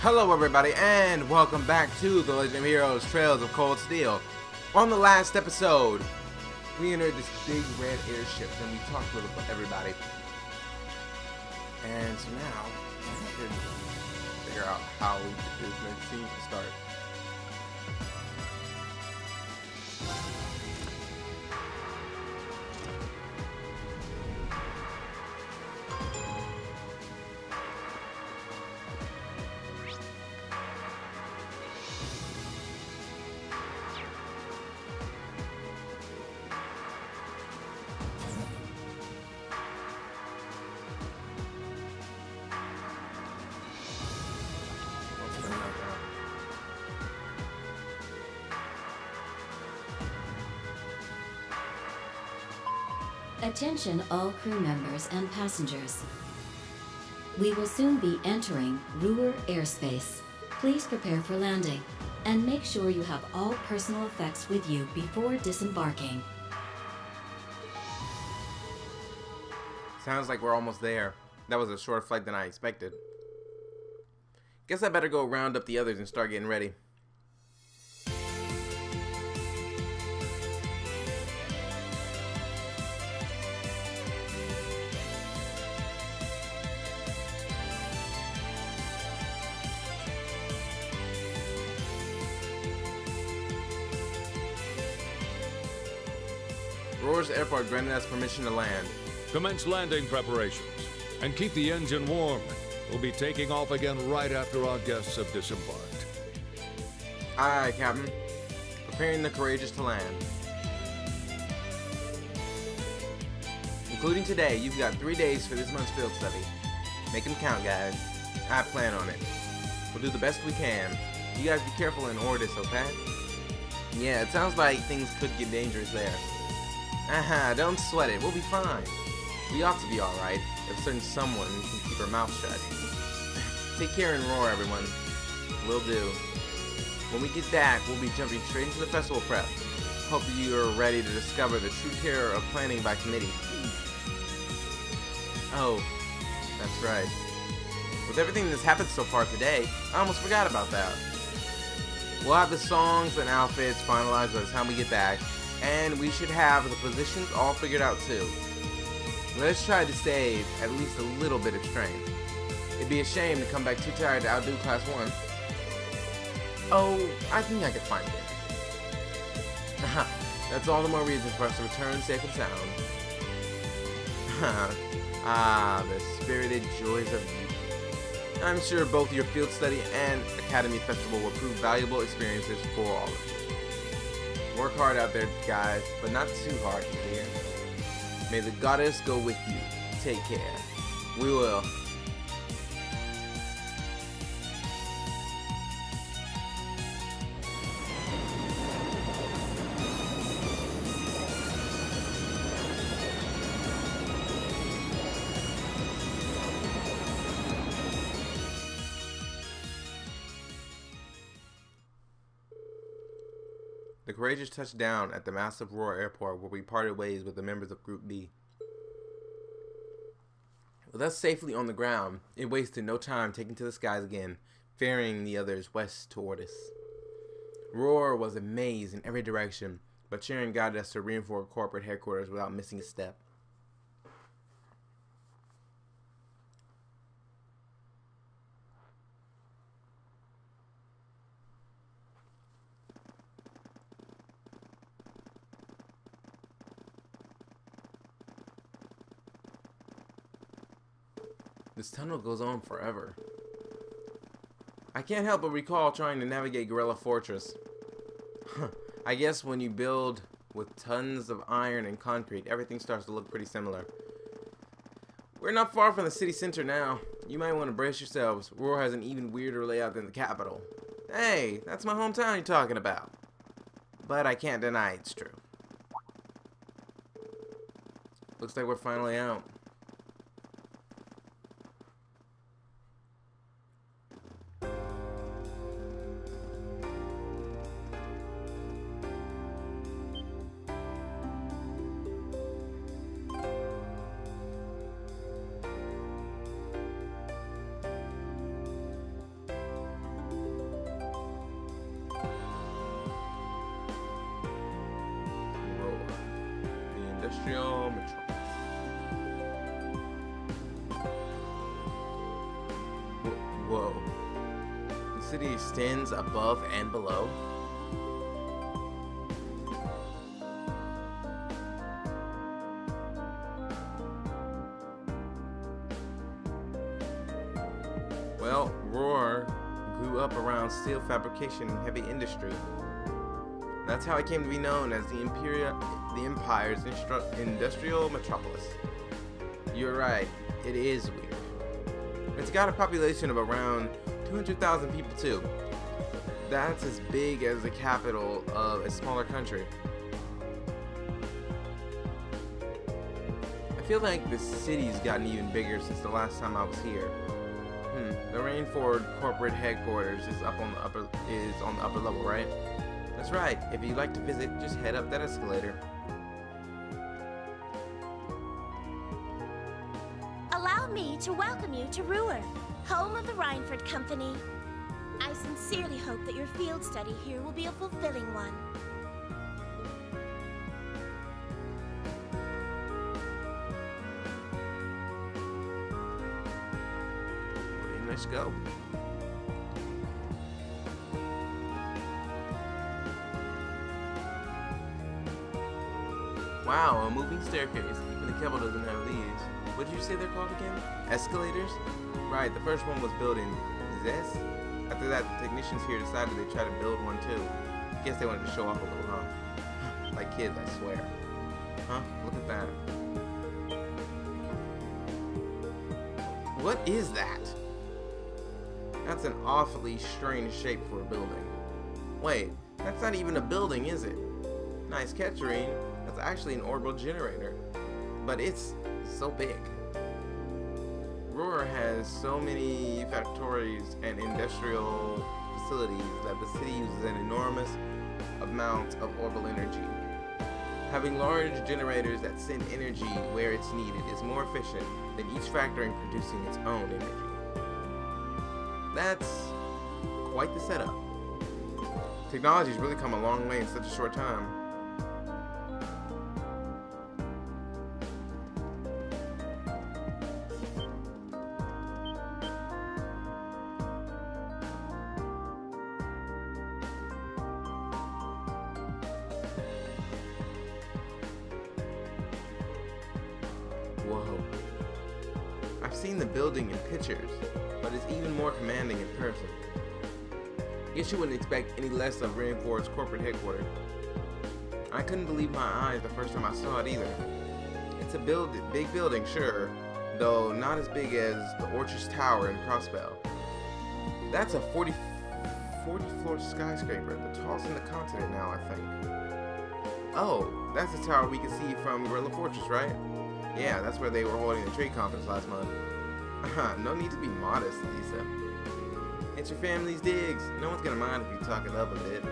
Hello everybody and welcome back to The Legend of Heroes Trails of Cold Steel. On the last episode, we entered this big red airship and we talked with everybody. And so now, we should figure out how we get this next scene to start. Attention all crew members and passengers. We will soon be entering Ruhr airspace. Please prepare for landing and make sure you have all personal effects with you before disembarking. Sounds like we're almost there. That was a shorter flight than I expected. Guess I better go round up the others and start getting ready. Ruhr's airport granted us permission to land. Commence landing preparations and keep the engine warm. We'll be taking off again right after our guests have disembarked. Aye, Captain. Preparing the Courageous to land. Including today, you've got 3 days for this month's field study. Make them count, guys. I plan on it. We'll do the best we can. You guys be careful in Ordis, okay? Yeah, it sounds like things could get dangerous there. Aha, don't sweat it. We'll be fine. We ought to be alright if a certain someone can keep her mouth shut. Take care and roar, everyone. Will do. When we get back, we'll be jumping straight into the festival prep. Hope you are ready to discover the true terror of planning by committee. Oh, that's right. With everything that's happened so far today, I almost forgot about that. We'll have the songs and outfits finalized by the time we get back, and we should have the positions all figured out too. Let's try to save at least a little bit of strength. It'd be a shame to come back too tired to outdo Class 1. Oh, I think I could find it. That's all the more reason for us to return safe and sound. The spirited joys of youth. I'm sure both your field study and Academy Festival will prove valuable experiences for all of you. Work hard out there, guys, but not too hard here. May the goddess go with you. Take care. We will. The Courageous touched down at the massive Ruhr airport where we parted ways with the members of Group B. With us safely on the ground, it wasted no time taking to the skies again, ferrying the others west toward us. Ruhr was a maze in every direction, but Sharon guided us to reinforce corporate headquarters without missing a step. This tunnel goes on forever. I can't help but recall trying to navigate Gorilla Fortress. I guess when you build with tons of iron and concrete, everything starts to look pretty similar. We're not far from the city center now. You might want to brace yourselves. Ruhr has an even weirder layout than the capital. Hey, that's my hometown you're talking about. But I can't deny it's true. Looks like we're finally out. industrial metropolis. Whoa. The city extends above and below. Well, Roar grew up around steel fabrication and heavy industry. That's how it came to be known as the Empire's industrial metropolis. You're right, it is weird. It's got a population of around 200,000 people too. That's as big as the capital of a smaller country. I feel like the city's gotten even bigger since the last time I was here. The Rainford corporate headquarters is on the upper level, right? That's right. If you'd like to visit, just head up that escalator. Allow me to welcome you to Ruhr, home of the Rainford Company. I sincerely hope that your field study here will be a fulfilling one. Let's go. Wow, a moving staircase. Even the Keppel doesn't have these. What did you say they're called again? Escalators? Right, the first one was built in Zes. After that, the technicians here decided they'd try to build one too. Guess they wanted to show off a little, huh? Like kids, I swear. Huh? Look at that. What is that? That's an awfully strange shape for a building. Wait, that's not even a building, is it? Nice catch, Rean. That's actually an orbital generator. But it's so big. Ruhr has so many factories and industrial facilities that the city uses an enormous amount of orbital energy. Having large generators that send energy where it's needed is more efficient than each factory producing its own energy. That's quite the setup. Technology's really come a long way in such a short time. Whoa. I've seen the building in pictures, but it's even more commanding in person. Guess you wouldn't expect any less of Rainford's corporate headquarters. I couldn't believe my eyes the first time I saw it either. It's a big building, sure, though not as big as the Orchards Tower in Crossbell. That's a 40-floor skyscraper, the tallest in the continent now, I think. Oh, that's the tower we can see from Gorilla Fortress, right? Yeah, that's where they were holding the trade conference last month. No need to be modest, Lisa. It's your family's digs. No one's gonna mind if you talk it up a bit.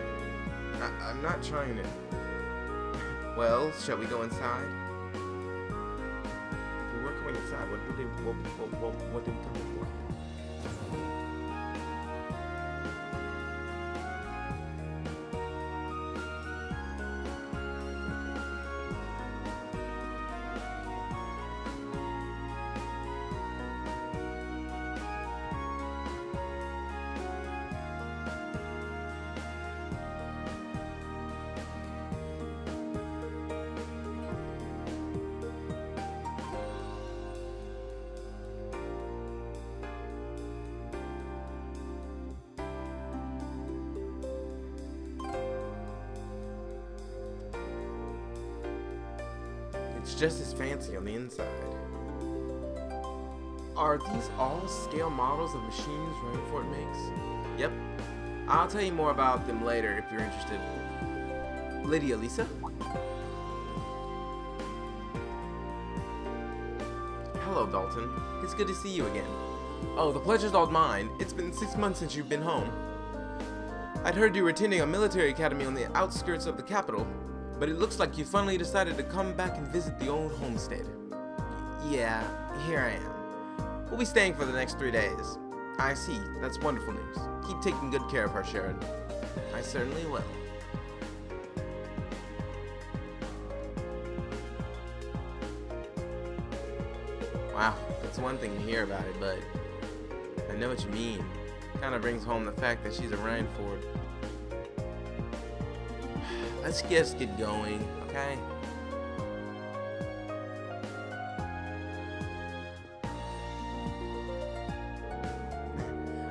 I'm not trying to. Well, shall we go inside? If we were going inside, what did we come in for? It's just as fancy on the inside. Are these all scale models of machines Rainford makes? Yep. I'll tell you more about them later if you're interested. Lydia, Lisa? Hello, Dalton. It's good to see you again. Oh, the pleasure's all mine. It's been 6 months since you've been home. I'd heard you were attending a military academy on the outskirts of the capital, but it looks like you finally decided to come back and visit the old homestead. Yeah, here I am. We'll be staying for the next 3 days. I see. That's wonderful news. Keep taking good care of her, Sharon. I certainly will. Wow, it's one thing to hear about it, but I know what you mean. Kind of brings home the fact that she's a Rhineford. Let's just get going, okay?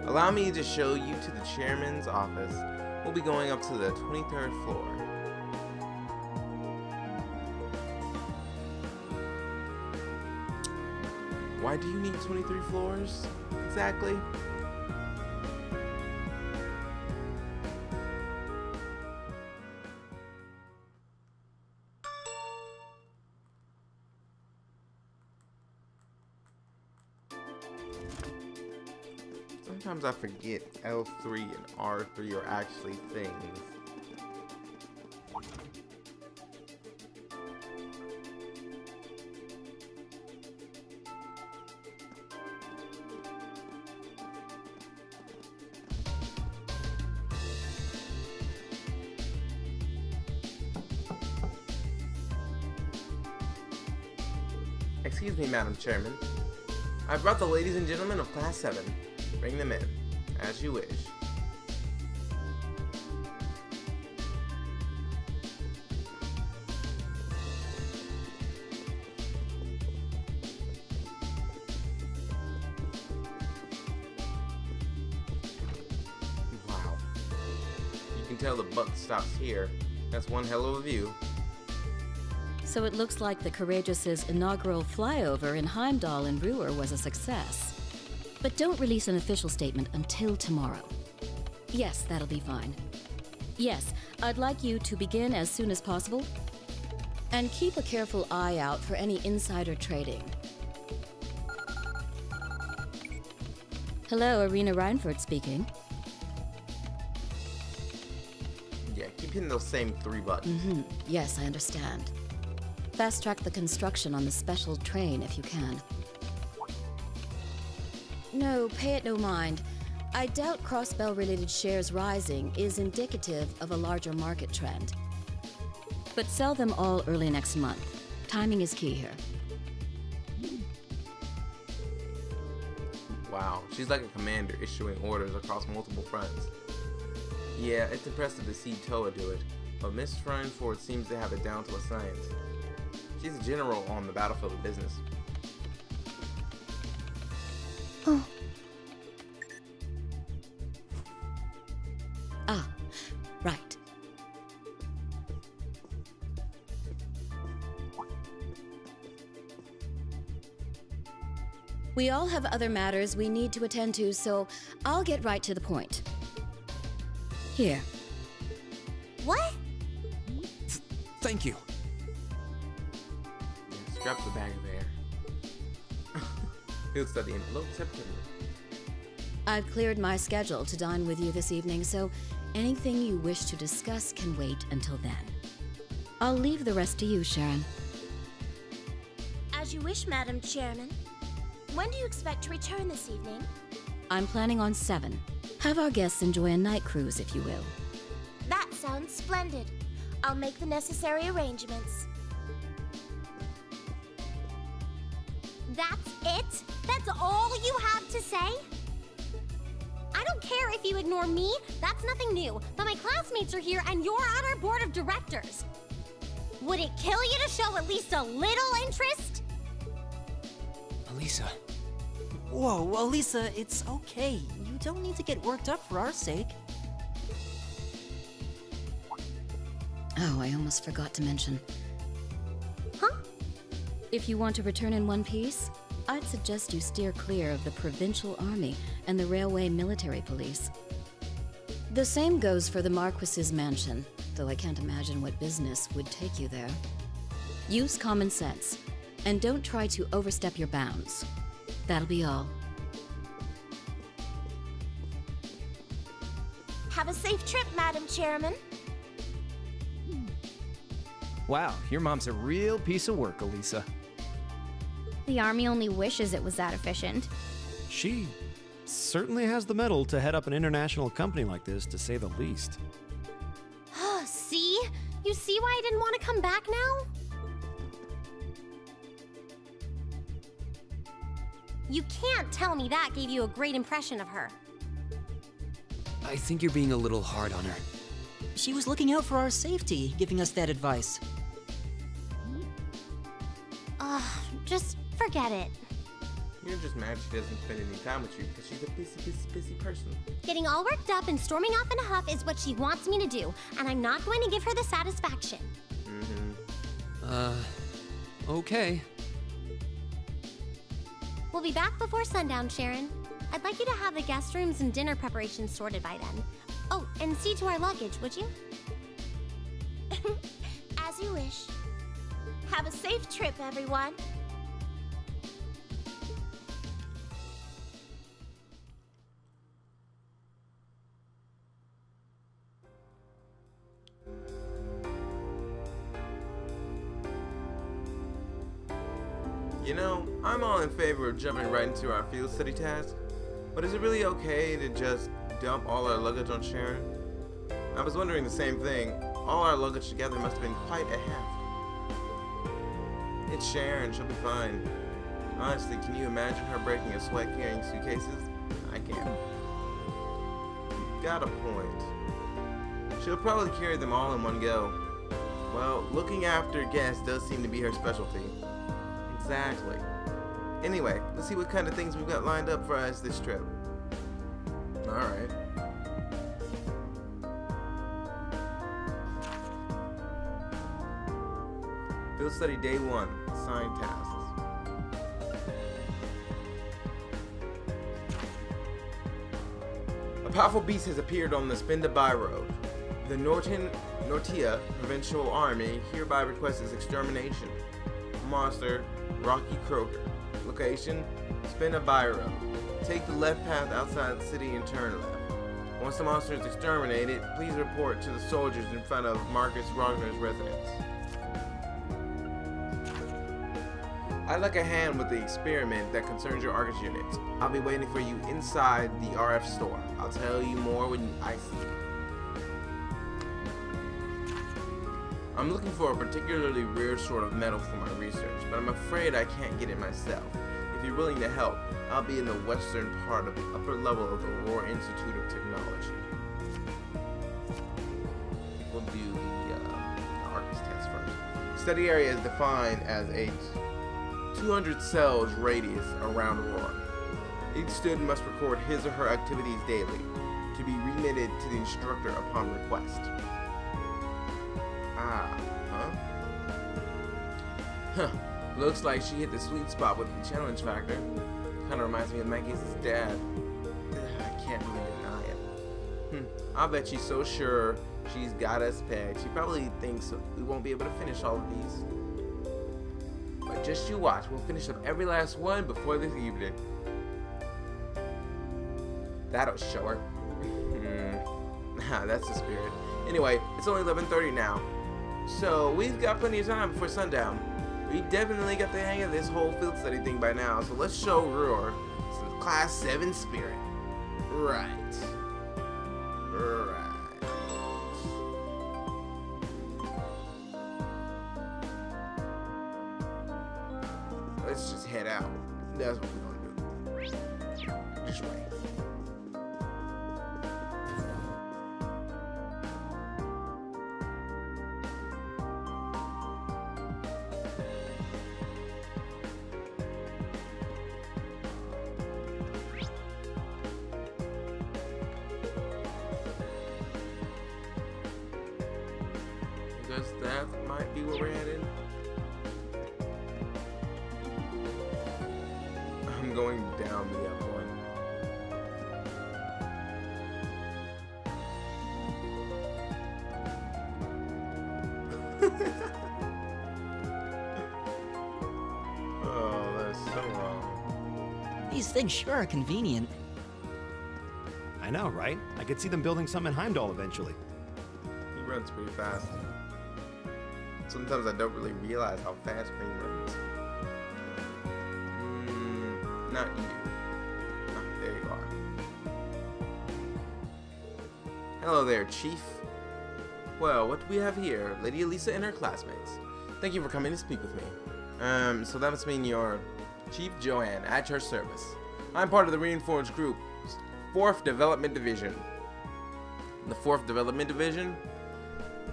Allow me to show you to the chairman's office. We'll be going up to the 23rd floor. Why do you need 23 floors exactly? Sometimes I forget L3 and R3 are actually things. Excuse me, Madam Chairman. I brought the ladies and gentlemen of Class 7. Bring them in, as you wish. Wow. You can tell the buck stops here. That's one hell of a view. So it looks like the Courageous' inaugural flyover in Heimdall and Ruhr was a success. But don't release an official statement until tomorrow. Yes, that'll be fine. Yes, I'd like you to begin as soon as possible. And keep a careful eye out for any insider trading. Hello, Irina Rhineford speaking. Yeah, keep hitting those same 3 buttons. Yes, I understand. Fast track the construction on the special train if you can. No, pay it no mind. I doubt Crossbell-related shares rising is indicative of a larger market trend. But sell them all early next month. Timing is key here. Wow, she's like a commander issuing orders across multiple fronts. Yeah, it's impressive to see Toa do it, but Miss Rhineford seems to have it down to a science. She's a general on the battlefield of business. Oh. Ah, right. We all have other matters we need to attend to, so I'll get right to the point. Here. What? Thank you. Yeah, strap the bag there. Field study envelope, September. I've cleared my schedule to dine with you this evening, so anything you wish to discuss can wait until then. I'll leave the rest to you, Sharon. As you wish, Madam Chairman. When do you expect to return this evening? I'm planning on 7. Have our guests enjoy a night cruise, if you will. That sounds splendid. I'll make the necessary arrangements. That's it? That's all you have to say? I don't care if you ignore me, that's nothing new, but my classmates are here and you're on our board of directors. Would it kill you to show at least a little interest? Elisa. Whoa, Elisa, it's okay. You don't need to get worked up for our sake. Oh, I almost forgot to mention. Huh? If you want to return in one piece, I'd suggest you steer clear of the Provincial Army and the Railway Military Police. The same goes for the Marquis's mansion, though I can't imagine what business would take you there. Use common sense, and don't try to overstep your bounds. That'll be all. Have a safe trip, Madam Chairman. Wow, your mom's a real piece of work, Elisa. The army only wishes it was that efficient. She certainly has the mettle to head up an international company like this, to say the least. See? You see why I didn't want to come back now? You can't tell me that gave you a great impression of her. I think you're being a little hard on her. She was looking out for our safety, giving us that advice. Just forget it. You're just mad she doesn't spend any time with you because she's a busy person. Getting all worked up and storming off in a huff is what she wants me to do, and I'm not going to give her the satisfaction. Okay. We'll be back before sundown, Sharon. I'd like you to have the guest rooms and dinner preparations sorted by then. Oh, and see to our luggage, would you? As you wish. Have a safe trip, everyone. You know, I'm all in favor of jumping right into our field study task, but is it really okay to just dump all our luggage on Sharon? I was wondering the same thing. All our luggage together must have been quite a heft. It's Sharon, she'll be fine. Honestly, can you imagine her breaking a sweat carrying suitcases? I can't. You've got a point. She'll probably carry them all in one go. Well, looking after guests does seem to be her specialty. Exactly. Anyway, let's see what kind of things we've got lined up for us this trip. Alright. Field study day 1. Assigned tasks. A powerful beast has appeared on the Spinda Road. The Nortia Provincial Army hereby requests its extermination. Monster, Rocky Croaker. Location, Spinda Road. Take the left path outside the city and turn left. Once the monster is exterminated, please report to the soldiers in front of Marcus Rogner's residence. I'd like a hand with the experiment that concerns your Argus units. I'll be waiting for you inside the RF store. I'll tell you more when I see you. I'm looking for a particularly rare sort of metal for my research, but I'm afraid I can't get it myself. If you're willing to help, I'll be in the western part of the upper level of the Aurora Institute of Technology. We'll do the Argus test first. Study area is defined as a 200 cells radius around Aurora. Each student must record his or her activities daily, to be remitted to the instructor upon request. Huh. Looks like she hit the sweet spot with the challenge factor. Kinda reminds me of Maggie's dad. I can't really deny it. I'll bet she's so sure she's got us pegged. She probably thinks we won't be able to finish all of these. But just you watch, we'll finish up every last one before this evening. That'll show her. That's the spirit. Anyway, it's only 11:30 now. So we've got plenty of time before sundown. We definitely got the hang of this whole field study thing by now, so let's show Ruhr some Class 7 spirit. Right. Let's just head out. That's what we're gonna do. This way. Because that might be where we're headed. I'm going down the up one. Oh, that's so wrong. These things sure are convenient. I know, right? I could see them building some in Heimdall eventually. He runs pretty fast. Sometimes I don't really realize how fast Green runs. Not you. Ah, there you are. Hello there, Chief. Well, what do we have here? Lady Elisa and her classmates. Thank you for coming to speak with me. So that must mean you're Chief Joanne, at your service. I'm part of the Reinforged Group's 4th Development Division. The 4th Development Division?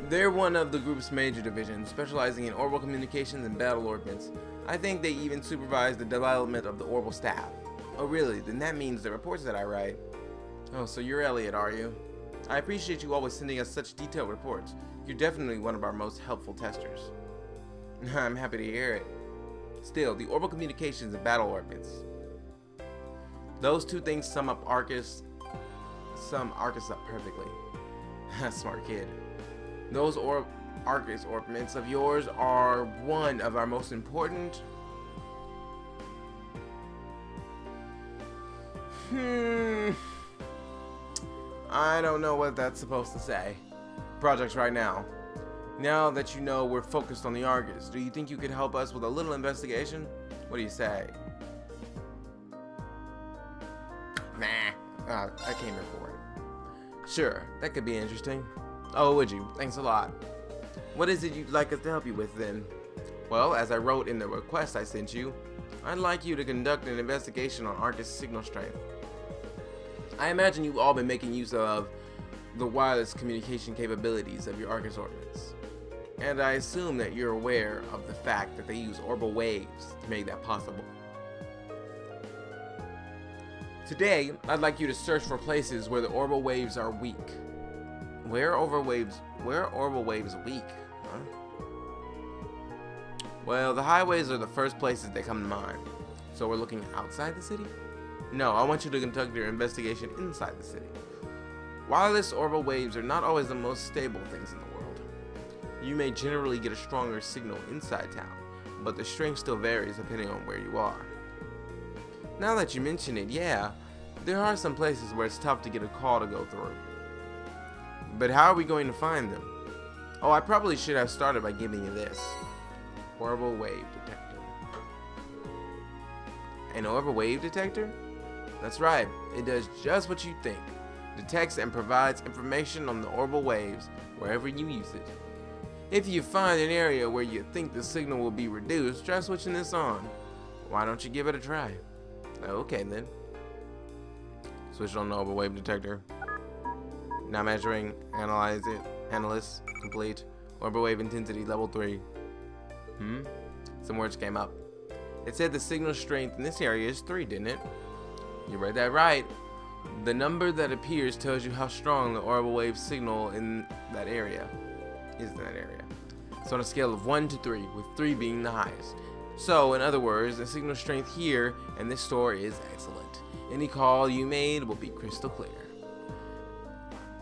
They're one of the group's major divisions, specializing in orbital communications and battle ordnance. I think they even supervise the development of the orbital staff. Oh really? Then that means the reports that I write. Oh, so you're Elliot, are you? I appreciate you always sending us such detailed reports. You're definitely one of our most helpful testers. I'm happy to hear it. Still, the orbital communications and battle ordnance. Those two things sum Arcus up perfectly. Smart kid. Those Arcus ordnance of yours are one of our most important I don't know what that's supposed to say. Projects right now. Now that you know we're focused on the Argus, do you think you could help us with a little investigation? What do you say? Nah, I came here for it. Sure, that could be interesting. Oh, would you? Thanks a lot. What is it you'd like us to help you with then? Well, as I wrote in the request I sent you, I'd like you to conduct an investigation on Argus signal strength. I imagine you've all been making use of the wireless communication capabilities of your Argus ordnance. And I assume that you're aware of the fact that they use orbital waves to make that possible. Today, I'd like you to search for places where the orbital waves are weak. Where are orbital waves weak? Huh? Well, the highways are the first places that come to mind. So we're looking outside the city? No, I want you to conduct your investigation inside the city. Wireless orbital waves are not always the most stable things in the world. You may generally get a stronger signal inside town, but the strength still varies depending on where you are. Now that you mention it, yeah, there are some places where it's tough to get a call to go through. But how are we going to find them? Oh, I probably should have started by giving you this. Orbital wave detector. An orbital wave detector? That's right, it does just what you think. Detects and provides information on the orbital waves wherever you use it. If you find an area where you think the signal will be reduced, try switching this on. Why don't you give it a try? Okay then. Switch on the orbital wave detector. Now measuring, analyze it, analysis, complete. Orbital wave intensity level 3. Some words came up. It said the signal strength in this area is 3, didn't it? You read that right. The number that appears tells you how strong the orbital wave signal in that area is. So on a scale of 1 to 3, with 3 being the highest. So in other words, the signal strength here in this store is excellent. Any call you made will be crystal clear.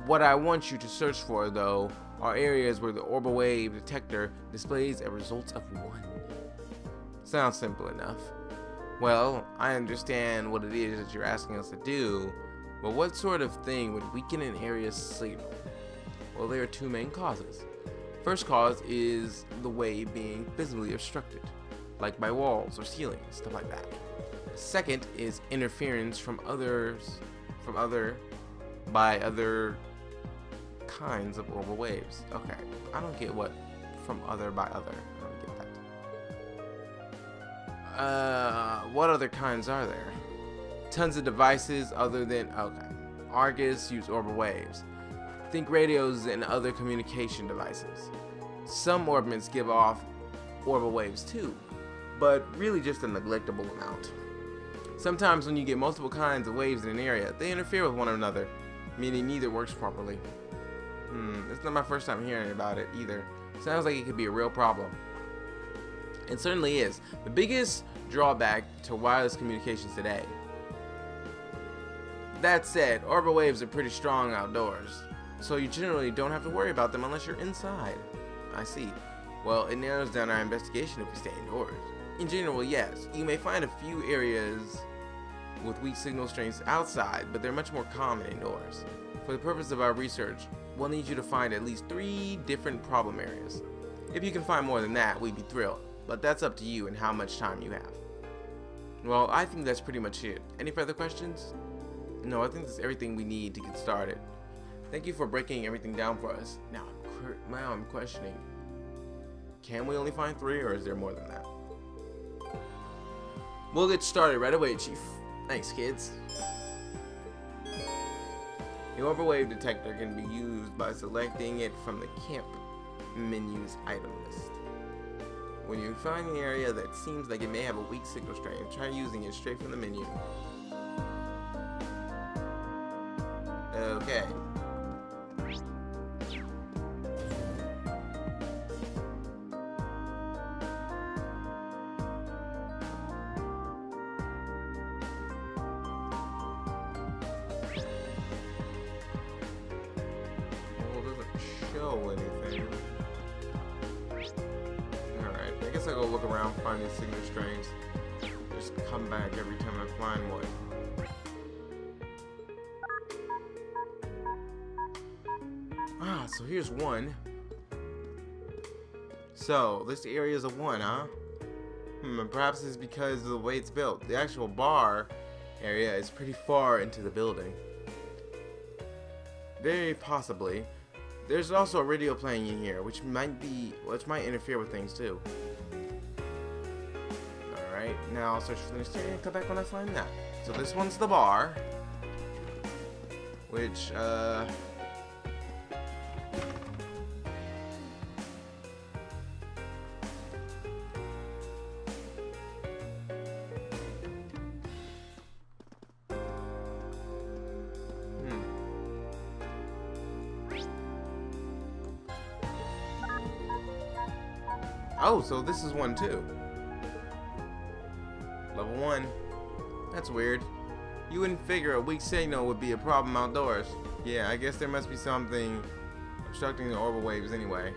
What I want you to search for, though, are areas where the orbital wave detector displays a result of 1. Sounds simple enough. Well, I understand what it is that you're asking us to do, but what sort of thing would weaken an area's signal? Well, there are 2 main causes. First cause is the wave being visibly obstructed, like by walls or ceilings, stuff like that. Second is interference from other kinds of orbital waves. Okay, I don't get what from other by other. I don't get that. What other kinds are there? Tons of devices other than, okay. Argus use orbital waves. Think radios and other communication devices. Some orbits give off orbital waves too, but really just a neglectable amount. Sometimes when you get multiple kinds of waves in an area, they interfere with one another, meaning neither works properly. It's not my first time hearing about it either. Sounds like it could be a real problem. It certainly is. The biggest drawback to wireless communications today. That said, orbital waves are pretty strong outdoors, so you generally don't have to worry about them unless you're inside. I see. Well, it narrows down our investigation if we stay indoors. In general, yes, you may find a few areas with weak signal strengths outside, but they're much more common indoors. For the purpose of our research, we'll need you to find at least 3 different problem areas. If you can find more than that, we'd be thrilled, but that's up to you and how much time you have. Well, I think that's pretty much it. Any further questions? No, I think that's everything we need to get started. Thank you for breaking everything down for us. Now I'm questioning, can we only find 3 or is there more than that? We'll get started right away, Chief. Thanks, kids. The orbital wave detector can be used by selecting it from the camp menu's item list. When you find an area that seems like it may have a weak signal strength, try using it straight from the menu. Okay. Alright, I guess I'll go look around, find these signal strings. Just come back every time I find one. Ah, so here's one. So, this area is a 1, huh? Perhaps it's because of the way it's built. The actual bar area is pretty far into the building. Very possibly. There's also a radio playing in here, which might interfere with things too. Alright, now I'll search for the next area and come back when I find that. So this one's the bar. Which, oh, so this is one too. Level 1. That's weird. You wouldn't figure a weak signal would be a problem outdoors. Yeah, I guess there must be something obstructing the orbital waves anyway.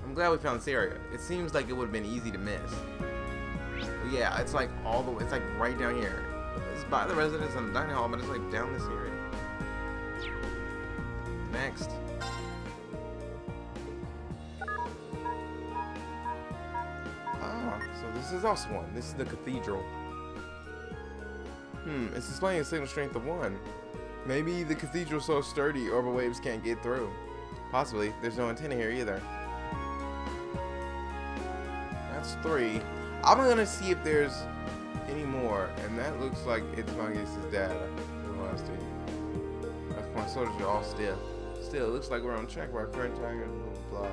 I'm glad we found this area. It seems like it would have been easy to miss. But yeah, it's like all the way, it's like right down here. It's by the residence and the dining hall, but it's like down this area. Next. So this is also one. This is the cathedral. It's displaying a signal strength of 1. Maybe the cathedral's so sturdy orbital waves can't get through. Possibly. There's no antenna here either. That's 3. I'm gonna see if there's any more, and that looks like it's Mongooses' data. My soldiers are all stiff. Still, it looks like we're on track for our current target. Blah blah.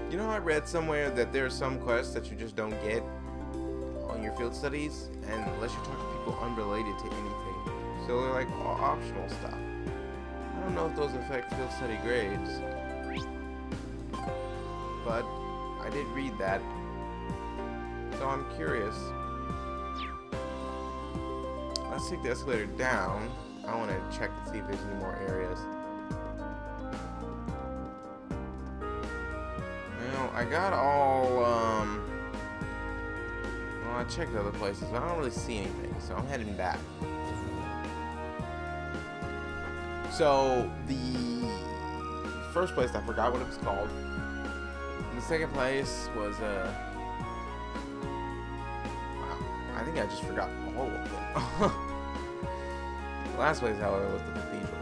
You know, I read somewhere that there are some quests that you just don't get on your field studies, and unless you talk to people unrelated to anything. So they're like all optional stuff. I don't know if those affect field study grades, but I did read that, so I'm curious. Let's take the escalator down. I want to check to see if there's any more areas. I got all, well, I checked other places, but I don't really see anything, so I'm heading back. So, the first place, I forgot what it was called. The second place was, wow, I think I just forgot all of them. The last place, however, was the cathedral.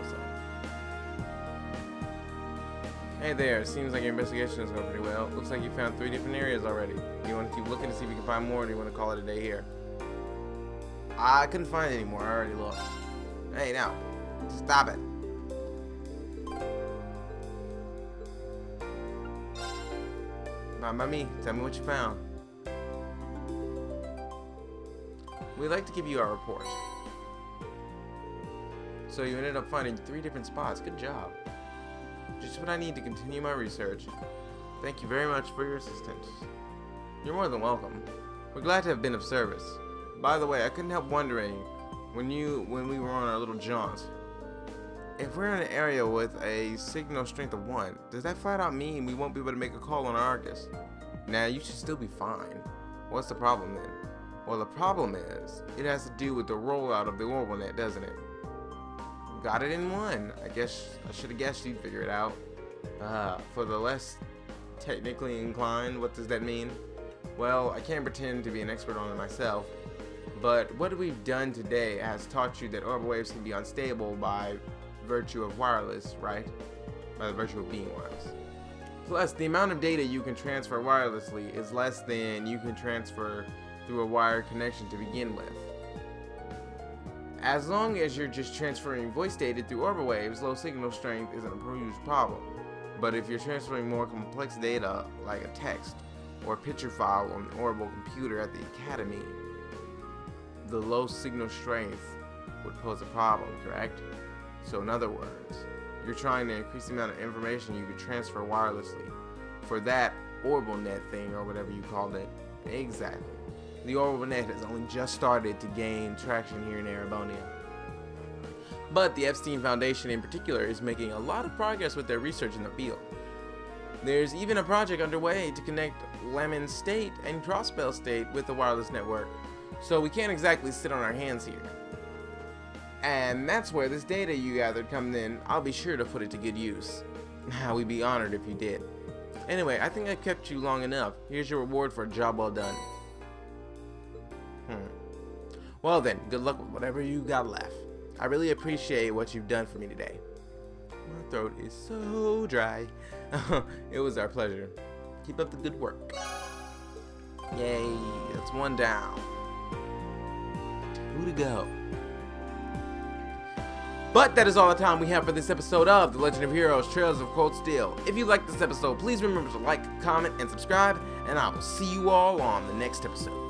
Hey there, seems like your investigation is going pretty well. Looks like you found 3 different areas already. Do you want to keep looking to see if you can find more, or do you want to call it a day here? I couldn't find any more, I already looked. Hey now, stop it. Not by me, tell me what you found. We'd like to give you our report. So you ended up finding 3 different spots, good job. Just what I need to continue my research. Thank you very much for your assistance. You're more than welcome. We're glad to have been of service. By the way, I couldn't help wondering when we were on our little jaunt. If we're in an area with a signal strength of 1, does that flat out mean we won't be able to make a call on Argus? Nah, you should still be fine. What's the problem then? Well, the problem is, it has to do with the rollout of the orbital net, doesn't it? Got it in 1. I guess I should have guessed you'd figure it out. For the less technically inclined, what does that mean? Well, I can't pretend to be an expert on it myself, but what we've done today has taught you that orbital waves can be unstable by virtue of wireless, right? by the virtual being wise. Plus, the amount of data you can transfer wirelessly is less than you can transfer through a wired connection to begin with. As long as you're just transferring voice data through orbital waves, low signal strength isn't a huge problem. But if you're transferring more complex data, like a text or a picture file on an orbital computer at the Academy, the low signal strength would pose a problem, correct? So in other words, you're trying to increase the amount of information you could transfer wirelessly. For that orbital net thing, or whatever you called it. Exactly. The orbital net has only just started to gain traction here in Erebonia. But the Epstein Foundation in particular is making a lot of progress with their research in the field. There's even a project underway to connect Lemon State and Crossbell State with the wireless network, so we can't exactly sit on our hands here. And that's where this data you gathered comes in. I'll be sure to put it to good use. We'd be honored if you did. Anyway, I think I've kept you long enough. Here's your reward for a job well done. Well then, good luck with whatever you got left. I really appreciate what you've done for me today. My throat is so dry. It was our pleasure. Keep up the good work. Yay, that's one down. Two to go. But that is all the time we have for this episode of The Legend of Heroes Trails of Cold Steel. If you liked this episode, please remember to like, comment, and subscribe, and I will see you all on the next episode.